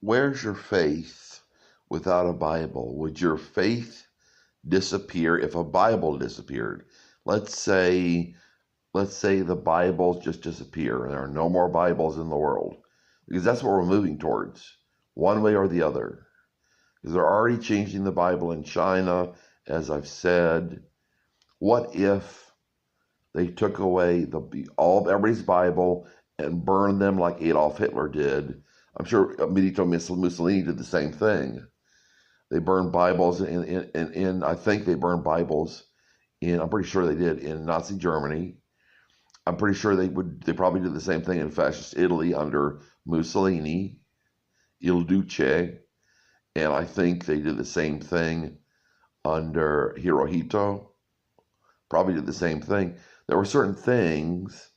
where's your faith without a Bible? Would your faith disappear if a Bible disappeared? Let's say the Bibles just disappear and there are no more Bibles in the world, because that's what we're moving towards, one way or the other. Because they're already changing the Bible in China, as I've said. What if they took away everybody's Bible and burned them like Adolf Hitler did? I'm sure Benito Mussolini did the same thing. They burned Bibles in I think they burned Bibles I'm pretty sure they did in Nazi Germany. I'm pretty sure they probably did the same thing in fascist Italy under Mussolini, Il Duce, and I think they did the same thing under Hirohito. Probably did the same thing. There were certain things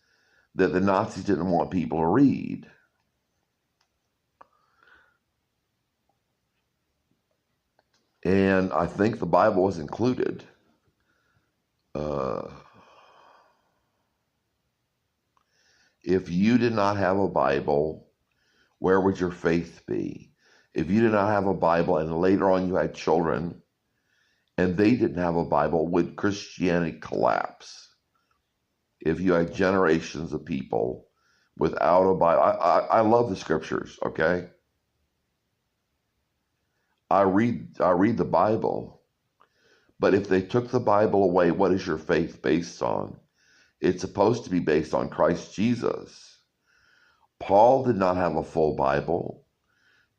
that the Nazis didn't want people to read. And I think the Bible was included. If you did not have a Bible, where would your faith be? If you did not have a Bible and later on you had children and they didn't have a Bible, would Christianity collapse? If you had generations of people without a Bible, I love the scriptures, okay? I read the Bible, but if they took the Bible away, what is your faith based on? It's supposed to be based on Christ Jesus. Paul did not have a full Bible.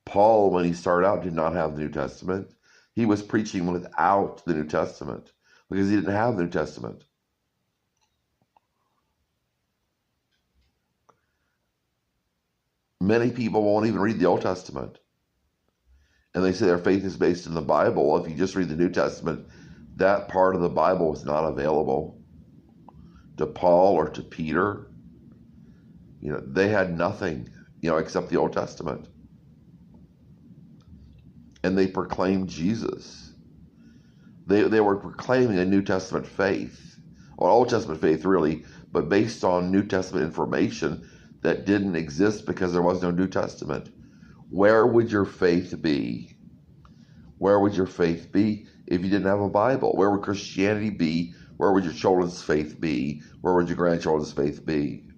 Paul, when he started out, did not have the New Testament. He was preaching without the New Testament because he didn't have the New Testament. Many people won't even read the Old Testament. And they say their faith is based in the Bible. Well, if you just read the New Testament, that part of the Bible was not available to Paul or to Peter. They had nothing, except the Old Testament. And they proclaimed Jesus. They were proclaiming a New Testament faith, or Old Testament faith really, but based on New Testament information that didn't exist because there was no New Testament. Where would your faith be? Where would your faith be if you didn't have a Bible? Where would Christianity be? Where would your children's faith be? Where would your grandchildren's faith be?